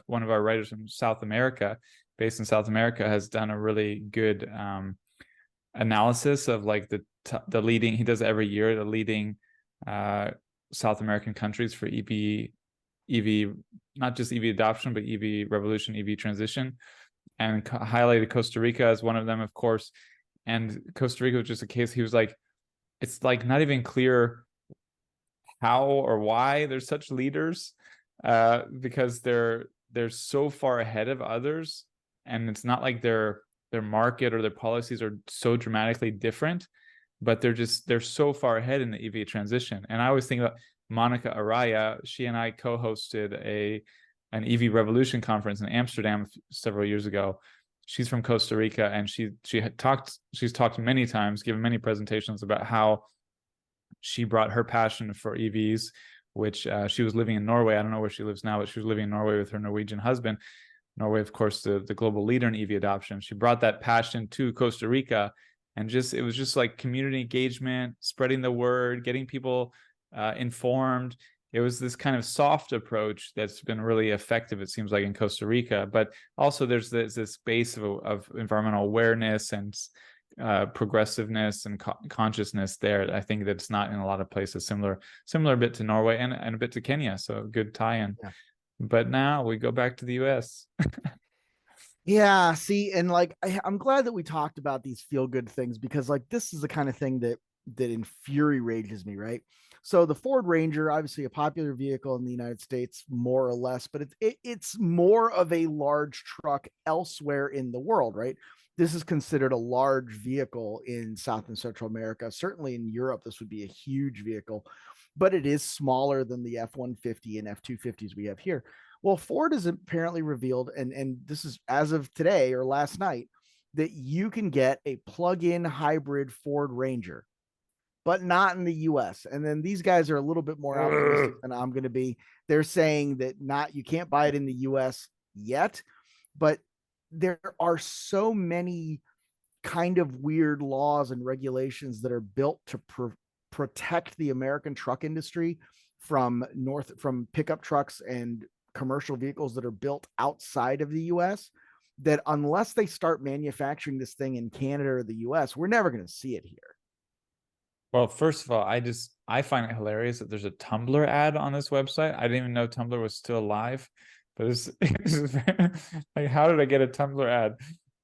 one of our writers from South America, based in South America, has done a really good analysis of like the leading. He does every year the leading South American countries for EV, not just EV adoption, but EV revolution, EV transition, and highlighted Costa Rica as one of them, of course. And Costa Rica was just a case. He was like, it's like not even clear how or why they're such leaders, because they're so far ahead of others, and it's not like their market or their policies are so dramatically different, but they're so far ahead in the EV transition. And I always think about Monica Araya. She and I co-hosted an EV Revolution conference in Amsterdam several years ago. She's from Costa Rica, and she's talked many times, given many presentations about how she brought her passion for EVs, which she was living in Norway. I don't know where she lives now, but she was living in Norway with her Norwegian husband. Norway, of course, the global leader in EV adoption. She brought that passion to Costa Rica, and it was just like community engagement, spreading the word, getting people informed. It was this kind of soft approach that's been really effective, it seems like, in Costa Rica. But also there's this base of environmental awareness and progressiveness and consciousness there. I think that's not in a lot of places. Similar a bit to Norway and a bit to Kenya. So good tie-in. Yeah. But now we go back to the US. Yeah, see, and like I'm glad that we talked about these feel-good things, because like this is the kind of thing that infuriates me, right? So the Ford Ranger, obviously a popular vehicle in the United States, more or less, but it's more of a large truck elsewhere in the world, right? This is considered a large vehicle in South and Central America. Certainly in Europe, this would be a huge vehicle, but it is smaller than the F-150 and F-250s we have here. Well, Ford has apparently revealed, and this is as of today or last night, that you can get a plug-in hybrid Ford Ranger, but not in the US. And then these guys are a little bit more optimistic than I'm going to be. They're saying that you can't buy it in the US yet, but there are so many kind of weird laws and regulations that are built to protect the American truck industry from pickup trucks and commercial vehicles that are built outside of the US, that unless they start manufacturing this thing in Canada or the US, we're never going to see it here. Well, first of all, I find it hilarious that there's a Tumblr ad on this website. I didn't even know Tumblr was still alive, but it's like, how did I get a Tumblr ad?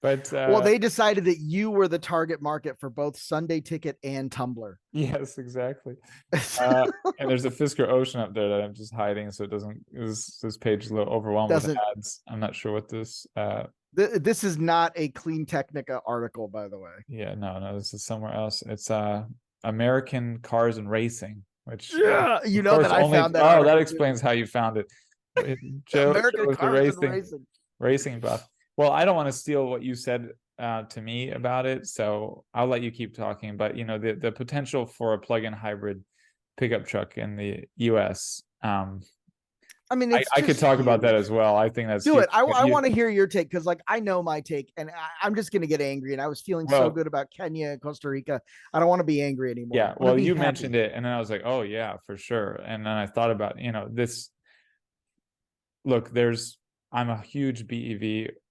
But well, they decided that you were the target market for both Sunday Ticket and Tumblr. Yes, exactly. And there's a Fisker Ocean up there that I'm just hiding, so this page is a little overwhelmed with ads. I'm not sure what this. This is not a Clean Technica article, by the way. Yeah, no, this is somewhere else. It's American Cars and Racing, which I found that. Oh, that explains how you found it. Joe, American Cars and Racing buff. Well, I don't want to steal what you said to me about it, so I'll let you keep talking. But the potential for a plug-in hybrid pickup truck in the US. I mean, I could talk about that as well. I think that's it. I want to hear your take, because like I know my take, and I'm just gonna get angry. And I was feeling so good about Kenya and Costa Rica. I don't want to be angry anymore. Yeah, well, you mentioned it, and then I was like, oh yeah, for sure. And then I thought about this. Look, I'm a huge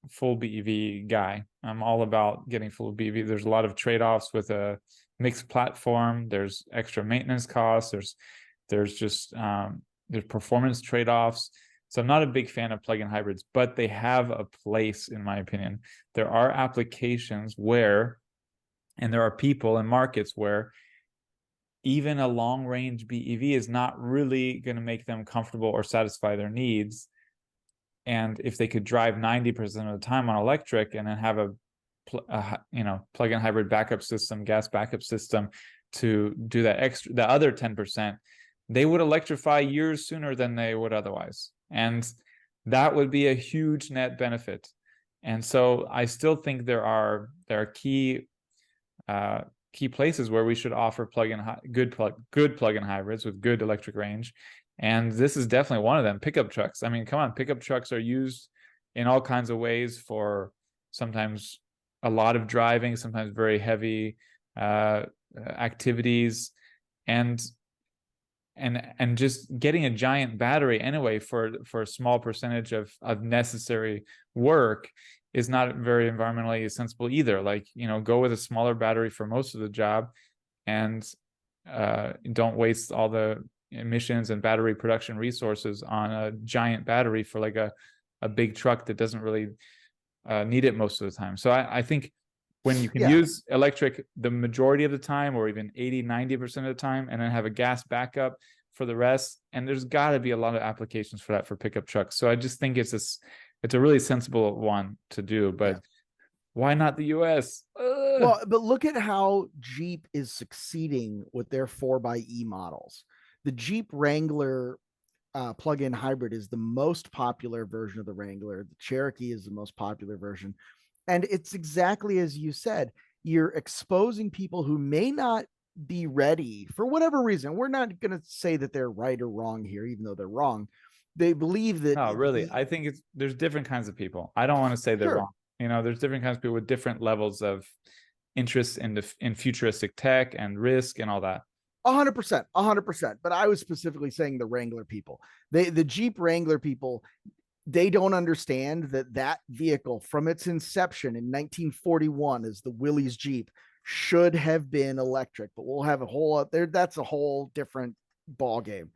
full BEV guy. I'm all about getting full BEV. There's a lot of trade-offs with a mixed platform. There's extra maintenance costs. There's just there's performance trade-offs. So I'm not a big fan of plug-in hybrids, but they have a place, in my opinion. There are applications and there are people and markets where even a long-range BEV is not really going to make them comfortable or satisfy their needs. And if they could drive 90% of the time on electric and then have a plug-in hybrid backup system, gas backup system to do the other 10%, they would electrify years sooner than they would otherwise. And that would be a huge net benefit. And so I still think there are key places where we should offer good plug-in hybrids with good electric range. And this is definitely one of them. Pickup trucks. I mean, come on, pickup trucks are used in all kinds of ways for sometimes a lot of driving, sometimes very heavy activities, and just getting a giant battery anyway for a small percentage of necessary work is not very environmentally sensible either. Like, go with a smaller battery for most of the job, and don't waste all the emissions and battery production resources on a giant battery for like a big truck that doesn't really need it most of the time. So I think when you can use electric the majority of the time, or even 80-90% of the time, and then have a gas backup for the rest, and there's got to be a lot of applications for that for pickup trucks. So I just think it's a really sensible one to do. But why not the US? Well, but look at how Jeep is succeeding with their 4xe models. The Jeep Wrangler plug-in hybrid is the most popular version of the Wrangler. The Cherokee is the most popular version. And it's exactly as you said, you're exposing people who may not be ready for whatever reason. We're not going to say that they're right or wrong here, even though they're wrong. They believe that. No, really. I think there's different kinds of people. I don't want to say they're Sure. wrong. You know, there's different kinds of people with different levels of interest in futuristic tech and risk and all that. 100%, 100%. But I was specifically saying the Wrangler people. The Jeep Wrangler people, they don't understand that vehicle from its inception in 1941 as the Willys Jeep should have been electric, but we'll have a whole there. That's a whole different ball game.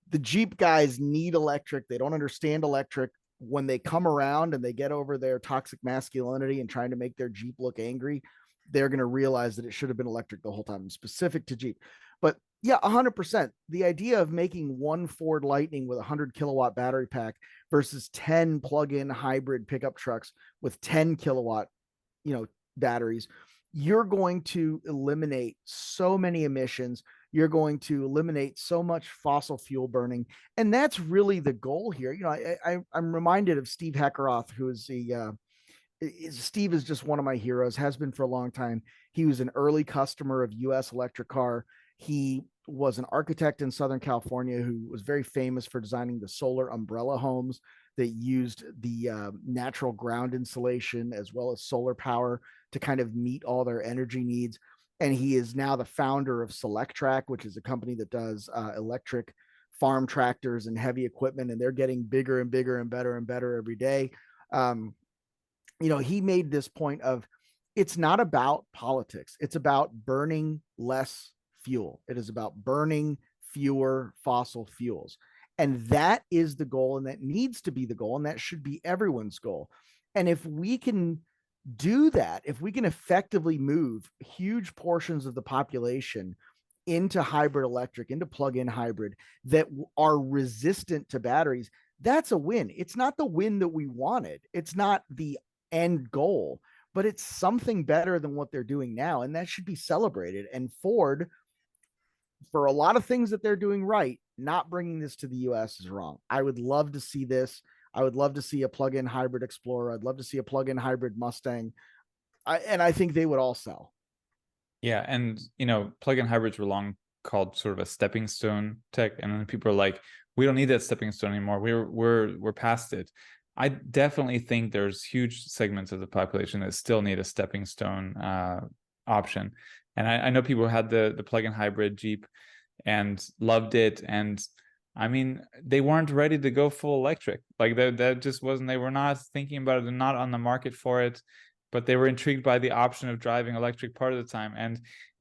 The Jeep guys need electric. They don't understand electric. When they come around and they get over their toxic masculinity and trying to make their Jeep look angry, they're going to realize that it should have been electric the whole time, specific to Jeep. But yeah, 100%. The idea of making one Ford Lightning with a 100 kilowatt battery pack versus 10 plug-in hybrid pickup trucks with 10 kilowatt, batteries, you're going to eliminate so many emissions. You're going to eliminate so much fossil fuel burning. And that's really the goal here. I'm reminded of Steve Heckeroth, who is Steve is just one of my heroes, has been for a long time. He was an early customer of US Electric Car. He was an architect in Southern California who was very famous for designing the solar umbrella homes that used the natural ground insulation as well as solar power to kind of meet all their energy needs. And he is now the founder of Selectrac, which is a company that does electric farm tractors and heavy equipment. And they're getting bigger and bigger and better every day. He made this point of, it's not about politics. It's about burning less fuel. It is about burning fewer fossil fuels. And that is the goal, and that needs to be the goal, and that should be everyone's goal. And if we can do that, if we can effectively move huge portions of the population into hybrid electric, into plug-in hybrid that are resistant to batteries, that's a win. It's not the win that we wanted. It's not the end goal, but it's something better than what they're doing now. And that should be celebrated. And Ford, for a lot of things that they're doing right, not bringing this to the US is wrong. I would love to see this. I would love to see a plug-in hybrid Explorer. I'd love to see a plug-in hybrid Mustang. And I think they would all sell. Yeah, and plug-in hybrids were long called sort of a stepping stone tech, and then people are like, we don't need that stepping stone anymore. We're past it. I definitely think there's huge segments of the population that still need a stepping stone option. And I know people had the plug-in hybrid Jeep and loved it. And I mean, they weren't ready to go full electric. Like that just wasn't, they were not thinking about it and not on the market for it, but they were intrigued by the option of driving electric part of the time.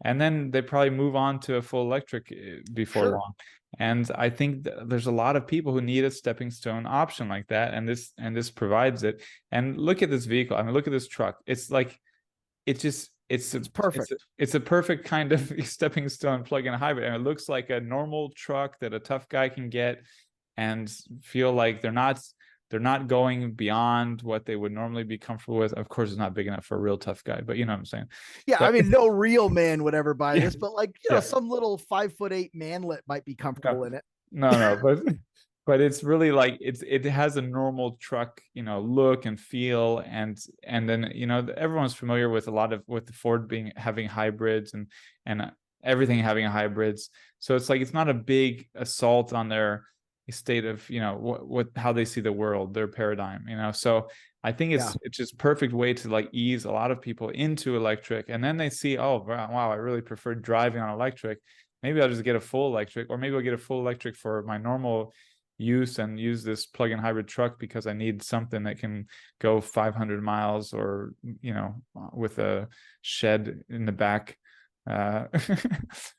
And then they probably move on to a full electric before long. And I think there's a lot of people who need a stepping stone option like that. And this provides it. And look at this vehicle. I mean, look at this truck. It's like, it's perfect. It's a perfect kind of stepping stone plug-in hybrid. And it looks like a normal truck that a tough guy can get and feel like they're not going beyond what they would normally be comfortable with. Of course, it's not big enough for a real tough guy, but you know what I'm saying? Yeah, but, I mean, no real man would ever buy this, but some little 5'8" manlet might be comfortable in it. No, but it's really like it has a normal truck, look and feel, and then everyone's familiar with with the Ford having hybrids and everything having hybrids. So it's like it's not a big assault on their state of how they see the world, their paradigm. So I think it's just perfect way to like ease a lot of people into electric, and then they see, oh wow, I really prefer driving on electric. Maybe I'll just get a full electric, or maybe I'll get a full electric for my normal use and use this plug-in hybrid truck because I need something that can go 500 miles or with a shed in the back or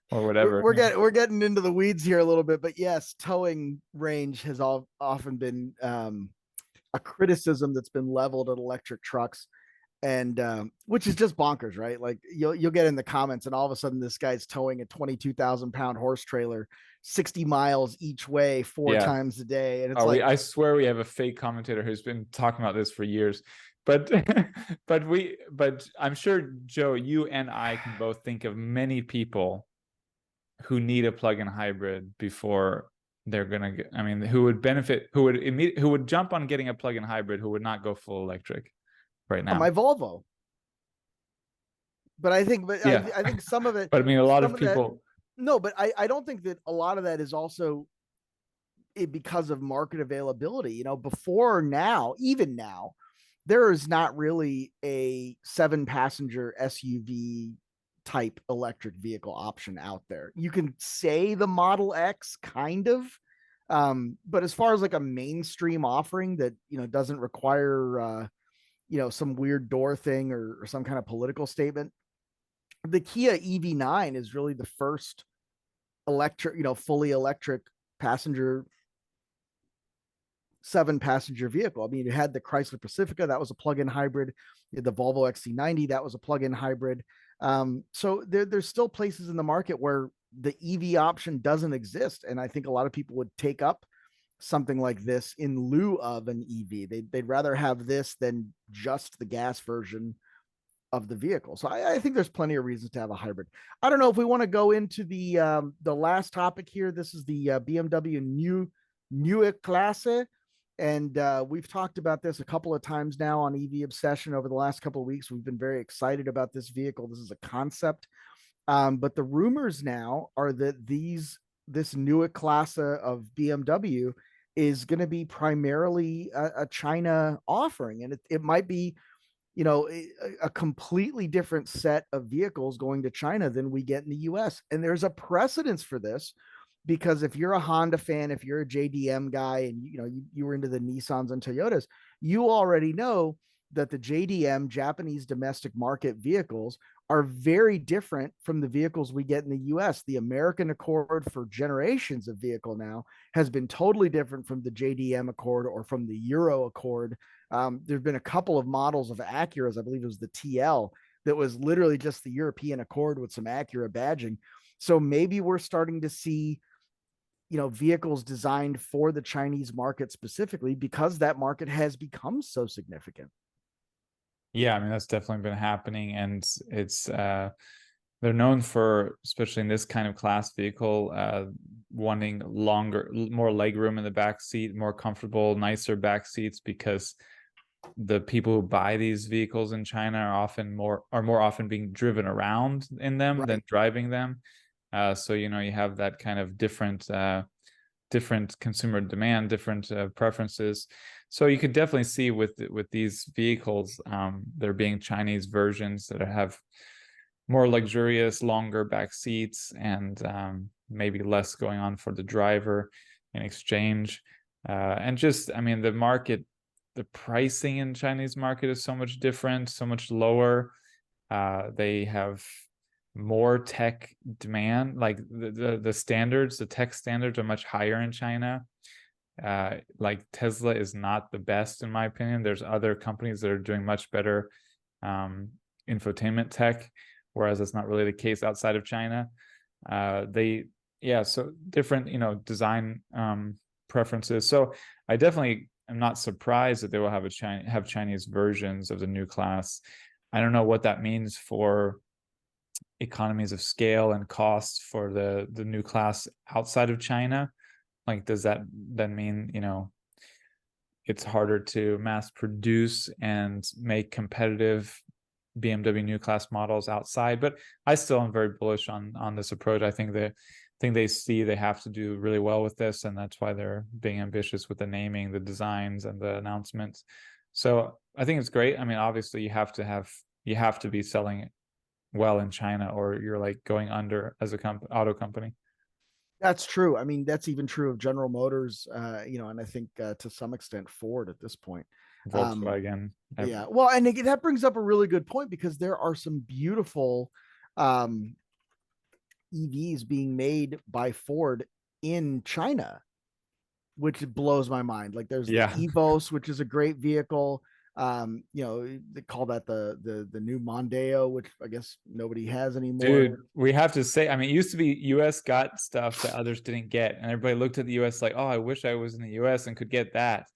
whatever. We're getting into the weeds here a little bit, but yes, towing range has often been a criticism that's been leveled at electric trucks, and which is just bonkers, right? Like you'll get in the comments, and all of a sudden this guy's towing a 22,000 pound horse trailer 60 miles each way 4 times a day, and it's I swear we have a fake commentator who's been talking about this for years. But but I'm sure, Joe, you and I can both think of many people who need a plug-in hybrid before they're gonna get, I mean, who would benefit, who would jump on getting a plug-in hybrid, who would not go full electric right now? My Volvo. But I think, Yeah. I think some of it, But I mean, a lot some of of that, people, no, but I don't think that a lot of that is also because of market availability. You know, before now, even now, there is not really a 7-passenger SUV type electric vehicle option out there. You can say the Model X kind of, but as far as like a mainstream offering that, you know, doesn't require, you know, some weird door thing or some kind of political statement, the Kia EV9 is really the first electric, you know, fully electric passenger 7-passenger vehicle. I mean, you had the Chrysler Pacifica, that was a plug-in hybrid. You had the Volvo XC90, that was a plug-in hybrid. So there's still places in the market where the EV option doesn't exist, and I think a lot of people would take up something like this in lieu of an EV. They'd rather have this than just the gas version of the vehicle. So I think there's plenty of reasons to have a hybrid. I don't know if we want to go into the last topic here. This is the BMW Neue Klasse. And we've talked about this a couple of times now on EV Obsession over the last couple of weeks. We've been very excited about this vehicle. This is a concept. But the rumors now are that this Neue Klasse of BMW is going to be primarily a China offering. And it might be, you know, a completely different set of vehicles going to China than we get in the US. And there's a precedence for this, because if you're a Honda fan, if you're a JDM guy, and you know you were into the Nissans and Toyotas, you already know that the JDM, Japanese domestic market vehicles, are very different from the vehicles we get in the US. The American Accord for generations of vehicle now has been totally different from the JDM Accord or from the Euro Accord. There've been a couple of models of Acuras, I believe it was the TL, that was literally just the European Accord with some Acura badging. So maybe we're starting to see, you know, vehicles designed for the Chinese market specifically because that market has become so significant. yeah, I mean, that's definitely been happening, and it's they're known for, especially in this kind of class vehicle, wanting longer, more leg room in the back seat, more comfortable, nicer back seats, because the people who buy these vehicles in China are more often being driven around in them than driving them. So, you know, you have that kind of different consumer demand, different preferences. So you could definitely see with these vehicles, there being Chinese versions that have more luxurious, longer back seats, and maybe less going on for the driver in exchange. And just, I mean, the pricing in Chinese market is so much different, so much lower. They have more tech demand, like the standards, the tech standards are much higher in China. Like Tesla is not the best in my opinion. There's other companies that are doing much better infotainment tech, whereas that's not really the case outside of China. So different, you know, design preferences. So I definitely am not surprised that they will have Chinese versions of the new class. I don't know what that means for economies of scale and cost for the new class outside of China. Like, does that then mean, you know, it's harder to mass produce and make competitive BMW new class models outside? But I still am very bullish on this approach. I think they see they have to do really well with this, and that's why they're being ambitious with the naming, the designs, and the announcements. So I think it's great. I mean, obviously you have to be selling it well in China, or you're like going under as a auto company. That's true. I mean, that's even true of General Motors, you know, and I think to some extent Ford at this point. Volkswagen. Yeah. Well, and that brings up a really good point, because there are some beautiful EVs being made by Ford in China, which blows my mind. Like there's the Evos, which is a great vehicle. You know, they call that the new Mondeo, which I guess nobody has anymore. Dude, we have to say, I mean, it used to be US got stuff that others didn't get, and everybody looked at the US like, oh, I wish I was in the US and could get that.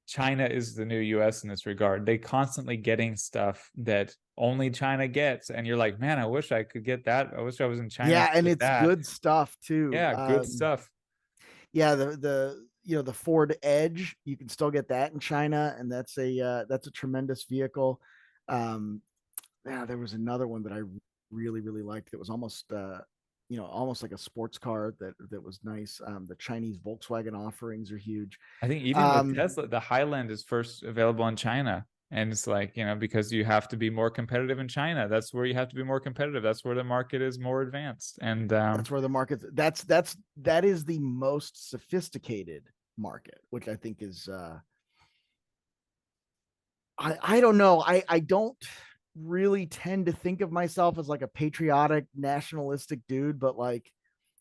China is the new US in this regard. They constantly getting stuff that only China gets, and you're like, man, I wish I could get that. I wish I was in China. Yeah, and it's good stuff too. Yeah, good stuff. yeah, the Ford Edge, you can still get that in China, and that's a tremendous vehicle. Yeah, there was another one that I really liked that was almost almost like a sports car that was nice. The Chinese Volkswagen offerings are huge. I think even with Um, Tesla, the Highland is first available in China. And it's like, because you have to be more competitive in China. That's where you have to be more competitive. That's where the market is more advanced. And that's where the market that is the most sophisticated market, which I think is I don't know. I don't really tend to think of myself as like a patriotic nationalistic dude, but like,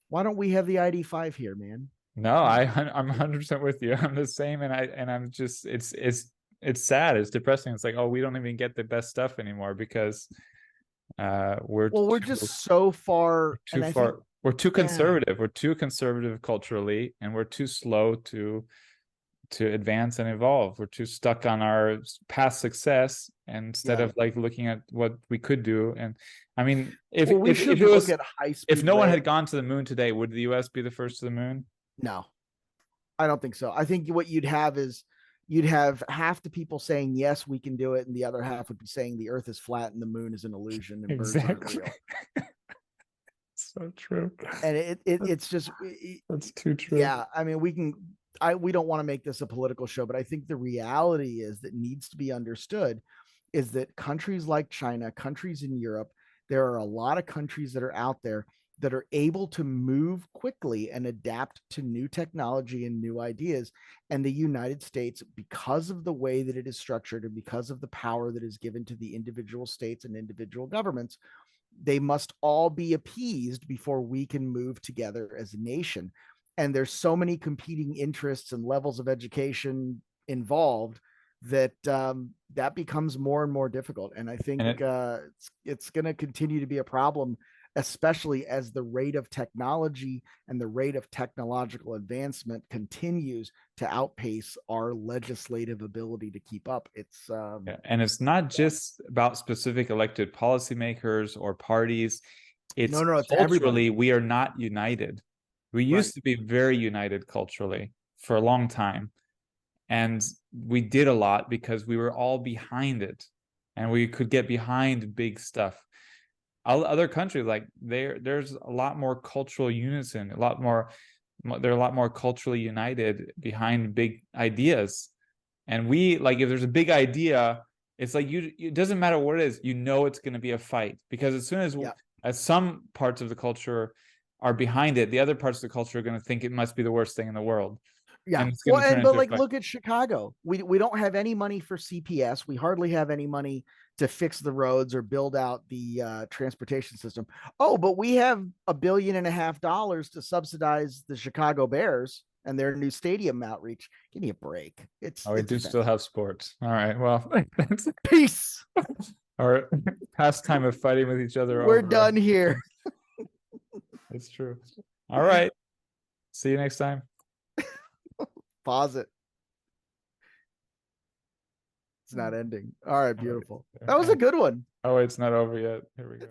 why don't we have the ID5 here, man? no, Come on. I'm 100% with you. I'm the same. I'm just, it's sad. It's depressing. It's like, oh, we don't even get the best stuff anymore because we're Well, we're just so far, too and I think, far. We're too yeah, conservative. We're too conservative culturally, and we're too slow to advance and evolve. We're too stuck on our past success instead yeah. of like looking at what we could do. And I mean, if Well, we if should if it look was at high if speed no one rail. had gone to the moon today, would the US be the first to the moon? No, I don't think so. I think what you'd have is you'd have half the people saying yes, we can do it, and the other half would be saying the Earth is flat and the moon is an illusion and birds aren't Exactly. real. So true. And it's just That's too true. yeah, I mean, we don't want to make this a political show, but I think the reality is that needs to be understood is that countries like China, countries in Europe, there are a lot of countries that are out there that are able to move quickly and adapt to new technology and new ideas. And the United States, because of the way that it is structured and because of the power that is given to the individual states and individual governments, they must all be appeased before we can move together as a nation. And there's so many competing interests and levels of education involved that that becomes more and more difficult. And I think And it it's going to continue to be a problem, especially as the rate of technology and the rate of technological advancement continues to outpace our legislative ability to keep up. Yeah, and it's not just about specific elected policymakers or parties. It's No, it's everybody. culturally, we are not united. We Right. used to be very united culturally for a long time. And we did a lot because we were all behind it and we could get behind big stuff. Other countries, like there's a lot more cultural unison, they're a lot more culturally united behind big ideas. And we, like, if there's a big idea, it's like it doesn't matter what it is, it's going to be a fight, because as soon Yeah. as some parts of the culture are behind it, the other parts of the culture are going to think it must be the worst thing in the world. Yeah. And it's going Well, to turn and but into a like fight. look at Chicago. We don't have any money for CPS. We hardly have any money to fix the roads or build out the transportation system. Oh, but we have $1.5 billion to subsidize the Chicago Bears and their new stadium outreach. Give me a break. Oh, we It's do still offensive. have sports. All right. Well, that's Peace. our pastime of fighting with each other We're over. done here. It's true. All right. See you next time. Pause it. It's not ending. All right, beautiful. That was a good one. Oh, it's not over yet. Here we go.